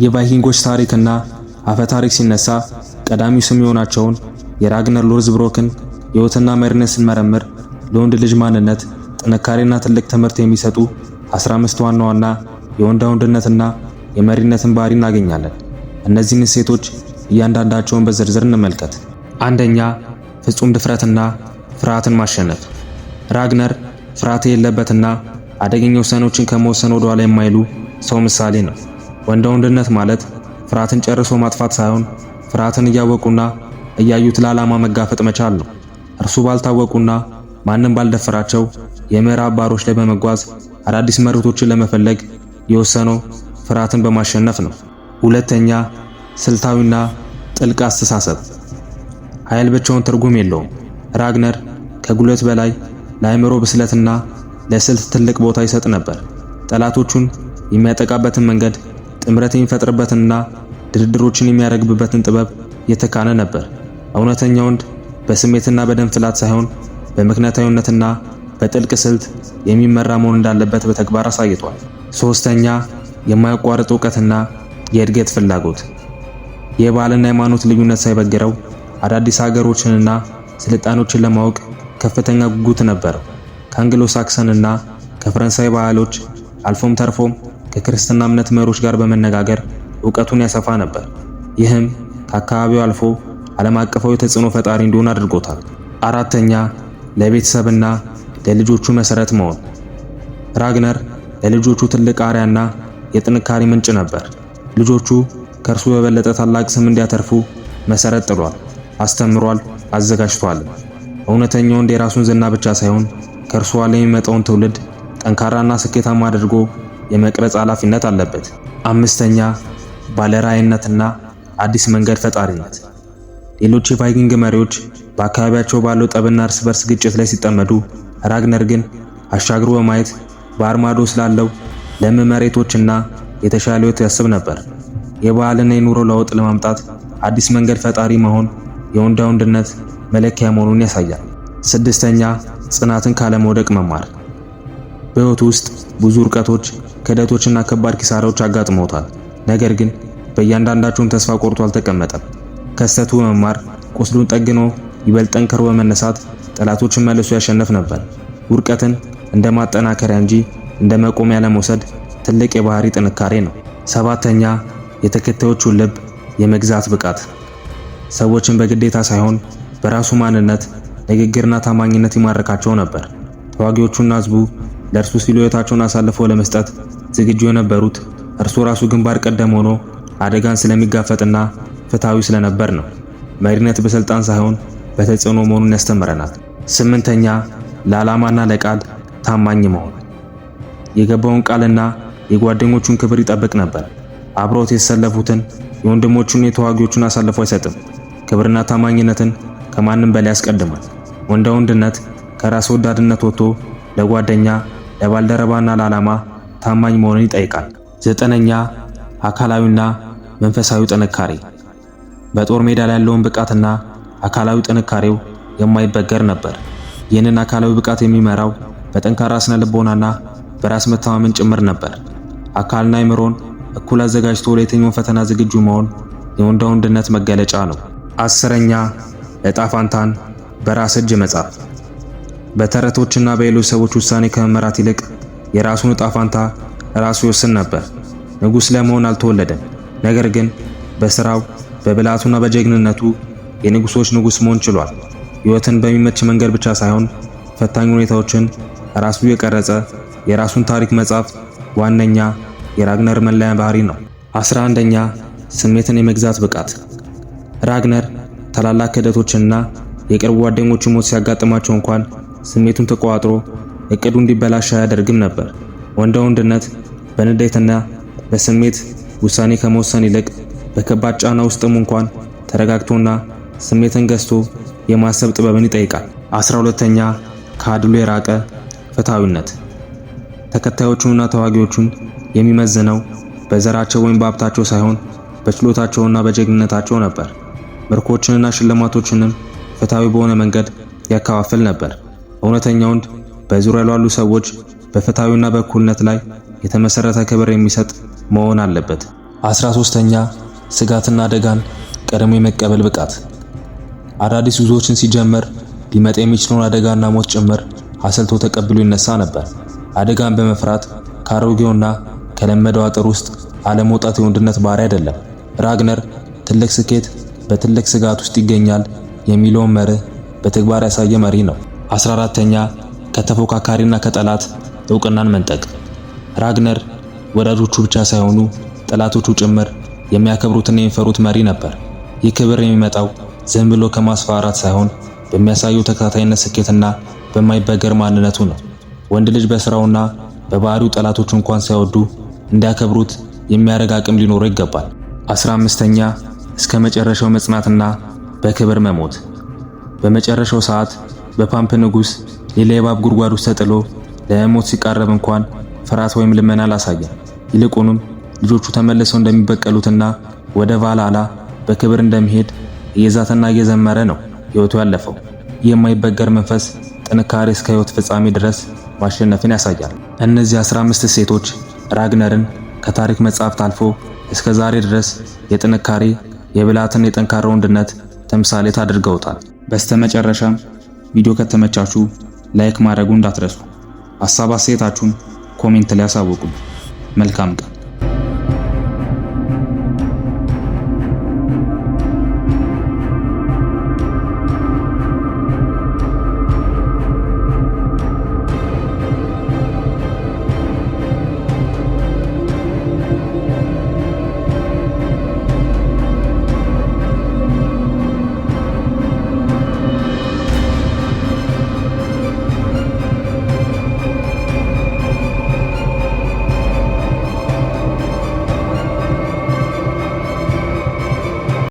የቫይኪንጎች ታሪክና አፈ ታሪክ ሲነሳ ቀዳሚው ስም የሆናቸውን የራግነር ሎዝብሮክን ሕይወትና መሪነት ስንመረምር ለወንድ ልጅ ማንነት ጥንካሬና ትልቅ ትምህርት የሚሰጡ 15 ዋና ዋና የወንዳ ወንድነትና የመሪነትን ባህሪ እናገኛለን። እነዚህን እሴቶች እያንዳንዳቸውን በዝርዝር እንመልከት። አንደኛ፣ ፍጹም ድፍረትና ፍርሃትን ማሸነፍ። ራግነር ፍርሃት የሌለበትና አደገኛ ውሳኔዎችን ከመወሰን ወደ ኋላ የማይሉ ሰው ምሳሌ ነው። ወንዳ ወንድነት ማለት ፍርሃትን ጨርሶ ማጥፋት ሳይሆን ፍርሃትን እያወቁና እያዩት ለዓላማ መጋፈጥ መቻል ነው። እርሱ ባልታወቁና ማንም ባልደፈራቸው የምዕራብ ባሮች ላይ በመጓዝ አዳዲስ መሬቶችን ለመፈለግ የወሰነው ፍርሃትን በማሸነፍ ነው። ሁለተኛ፣ ስልታዊና ጥልቅ አስተሳሰብ። ኃይል ብቻውን ትርጉም የለውም። ራግነር ከጉልበት በላይ ለአእምሮ ብስለትና ለስልት ትልቅ ቦታ ይሰጥ ነበር። ጠላቶቹን የሚያጠቃበትን መንገድ፣ ጥምረት የሚፈጥርበትንና ድርድሮችን የሚያረግብበትን ጥበብ የተካነ ነበር። እውነተኛ ወንድ በስሜትና በደም ፍላት ሳይሆን በምክንያታዊነትና በጥልቅ ስልት የሚመራ መሆን እንዳለበት በተግባር አሳይቷል። ሶስተኛ፣ የማያቋርጥ ዕውቀትና የእድገት ፍላጎት። የባህልና የሃይማኖት ልዩነት ሳይበግረው አዳዲስ ሀገሮችንና ስልጣኖችን ለማወቅ ከፍተኛ ጉጉት ነበረው። ከአንግሎ ሳክሰንና ከፈረንሳይ ባህሎች አልፎም ተርፎም ከክርስትና እምነት መሪዎች ጋር በመነጋገር ዕውቀቱን ያሰፋ ነበር። ይህም ከአካባቢው አልፎ ዓለም አቀፋዊ ተጽዕኖ ፈጣሪ እንዲሆን አድርጎታል። አራተኛ፣ ለቤተሰብና ለልጆቹ መሰረት መሆን። ራግነር ለልጆቹ ትልቅ አርአያና የጥንካሬ ምንጭ ነበር። ልጆቹ ከእርሱ በበለጠ ታላቅ ስም እንዲያተርፉ መሰረት ጥሏል፣ አስተምሯል፣ አዘጋጅቷል። እውነተኛው ወንድ የራሱን ዝና ብቻ ሳይሆን ከእርሱ ኋላ የሚመጣውን ትውልድ ጠንካራና ስኬታማ አድርጎ የመቅረጽ ኃላፊነት አለበት። አምስተኛ፣ ባለራዕይነትና አዲስ መንገድ ፈጣሪነት። ሌሎች የቫይኪንግ መሪዎች በአካባቢያቸው ባለው ጠብና እርስ በርስ ግጭት ላይ ሲጠመዱ፣ ራግነር ግን አሻግሮ በማየት ባህር ማዶ ስላለው ለም መሬቶችና የተሻለ ሕይወት ያስብ ነበር። የባህልና የኑሮ ለውጥ ለማምጣት አዲስ መንገድ ፈጣሪ መሆን የወንዳ ወንድነት መለኪያ መሆኑን ያሳያል። ስድስተኛ፣ ጽናትን ካለመውደቅ መማር። በሕይወቱ ውስጥ ብዙ ውድቀቶች፣ ክህደቶችና ከባድ ኪሳራዎች አጋጥመውታል። ነገር ግን በእያንዳንዳቸውም ተስፋ ቆርጦ አልተቀመጠም። ከስተቱ በመማር ቁስሉን ጠግኖ ይበልጥ ጠንክሮ በመነሳት ጠላቶችን መልሶ ያሸነፍ ነበር። ውድቀትን እንደ ማጠናከሪያ እንጂ እንደ መቆሚያ ለመውሰድ ትልቅ የባህሪ ጥንካሬ ነው። ሰባተኛ፣ የተከታዮቹን ልብ የመግዛት ብቃት። ሰዎችን በግዴታ ሳይሆን በራሱ ማንነት፣ ንግግርና ታማኝነት ይማርካቸው ነበር። ተዋጊዎቹና ሕዝቡ ለእርሱ ሲሉ ሕይወታቸውን አሳልፈው ለመስጠት ዝግጁ የነበሩት እርሱ ራሱ ግንባር ቀደም ሆኖ አደጋን ስለሚጋፈጥና ፍትሃዊ ስለነበር ነው። መሪነት በስልጣን ሳይሆን በተጽዕኖ መሆኑን ያስተምረናል። ስምንተኛ፣ ለዓላማና ለቃል ታማኝ መሆን። የገባውን ቃልና የጓደኞቹን ክብር ይጠብቅ ነበር። አብሮት የተሰለፉትን የወንድሞቹን የተዋጊዎቹን አሳልፎ አይሰጥም። ክብርና ታማኝነትን ከማንም በላይ ያስቀድማል። ወንዳ ወንድነት ከራስ ወዳድነት ወጥቶ ለጓደኛ፣ ለባልደረባና ለዓላማ ታማኝ መሆንን ይጠይቃል። ዘጠነኛ፣ አካላዊና መንፈሳዊ ጥንካሬ። በጦር ሜዳ ላይ ያለውን ብቃትና አካላዊ ጥንካሬው የማይበገር ነበር። ይህንን አካላዊ ብቃት የሚመራው በጠንካራ ስነ ልቦናና በራስ መተማመን ጭምር ነበር። አካልና አእምሮን እኩል አዘጋጅቶ ለየትኛው ፈተና ዝግጁ መሆን የወንዳ ወንድነት መገለጫ ነው። አስረኛ፣ ዕጣ ፋንታን በራስ እጅ መጻፍ። በተረቶችና በሌሎች ሰዎች ውሳኔ ከመመራት ይልቅ የራሱን ዕጣ ፋንታ ራሱ ይወስን ነበር። ንጉሥ ለመሆን አልተወለደም። ነገር ግን በስራው በብልሃቱና በጀግንነቱ የንጉሶች ንጉሥ መሆን ችሏል። ሕይወትን በሚመች መንገድ ብቻ ሳይሆን ፈታኝ ሁኔታዎችን ራሱ የቀረጸ የራሱን ታሪክ መጻፍ ዋነኛ የራግነር መለያ ባህሪ ነው። 11ኛ፣ ስሜትን የመግዛት ብቃት። ራግነር ታላላቅ ክህደቶችንና የቅርብ ጓደኞቹ ሞት ሲያጋጥማቸው እንኳን ስሜቱን ተቆጣጥሮ እቅዱ እንዲበላሽ አያደርግም ነበር። ወንዳ ወንድነት በንዴትና በስሜት ውሳኔ ከመወሰን ይልቅ በከባድ ጫና ውስጥም እንኳን ተረጋግቶና ስሜትን ገዝቶ የማሰብ ጥበብን ይጠይቃል። 12ኛ፣ ከአድሎ የራቀ ፍትሃዊነት። ተከታዮቹንና ተዋጊዎቹን የሚመዝነው በዘራቸው ወይም በሀብታቸው ሳይሆን በችሎታቸውና በጀግንነታቸው ነበር። ምርኮችንና ሽልማቶችንም ፍትሃዊ በሆነ መንገድ ያከፋፍል ነበር። እውነተኛ ወንድ በዙሪያው ላሉ ሰዎች በፍትሃዊና በእኩልነት ላይ የተመሰረተ ክብር የሚሰጥ መሆን አለበት። 13ኛ ስጋትና አደጋን ቀድሞ የመቀበል ብቃት። አዳዲስ ጉዞዎችን ሲጀምር ሊመጣ የሚችለውን አደጋና ሞት ጭምር አሰልቶ ተቀብሎ ይነሳ ነበር። አደጋን በመፍራት ካሮጌውና ከለመደው አጥር ውስጥ አለመውጣት የወንድነት ባህሪ አይደለም። ራግነር ትልቅ ስኬት በትልቅ ስጋት ውስጥ ይገኛል የሚለውን መርህ በተግባር ያሳየ መሪ ነው። 14ኛ ከተፎካካሪና ከጠላት እውቅናን መንጠቅ። ራግነር ወዳጆቹ ብቻ ሳይሆኑ ጠላቶቹ ጭምር የሚያከብሩትና የሚፈሩት መሪ ነበር። ይህ ክብር የሚመጣው ዝም ብሎ ከማስፈራራት ሳይሆን በሚያሳየው ተከታታይነት ስኬትና በማይበገር ማንነቱ ነው። ወንድ ልጅ በስራውና በባህሪው ጠላቶቹ እንኳን ሳይወዱ እንዲያከብሩት የሚያደርግ አቅም ሊኖረው ይገባል። 15ኛ እስከ መጨረሻው መጽናትና በክብር መሞት። በመጨረሻው ሰዓት በፓምፕ ንጉስ ሌላ የእባብ ጉድጓድ ውስጥ ተጥሎ ለሞት ሲቃረብ እንኳን ፍርሃት ወይም ልመና አላሳየም። ይልቁንም ልጆቹ ተመልሰው እንደሚበቀሉትና ወደ ቫልሃላ በክብር እንደሚሄድ እየዛተና እየዘመረ ነው ሕይወቱ ያለፈው። ይህ የማይበገር መንፈስ ጥንካሬ እስከ ሕይወት ፍጻሜ ድረስ ማሸነፍን ያሳያል። እነዚህ 15 እሴቶች ራግነርን ከታሪክ መጻሕፍት አልፎ እስከ ዛሬ ድረስ የጥንካሬ የብልሃትና የጠንካራ ወንድነት ተምሳሌት አድርገውታል። በስተመጨረሻም ቪዲዮ ከተመቻችሁ ላይክ ማድረጉ እንዳትረሱ። ሐሳብ አስተያየታችሁን ኮሜንት ላይ አሳውቁ። መልካም ቀን።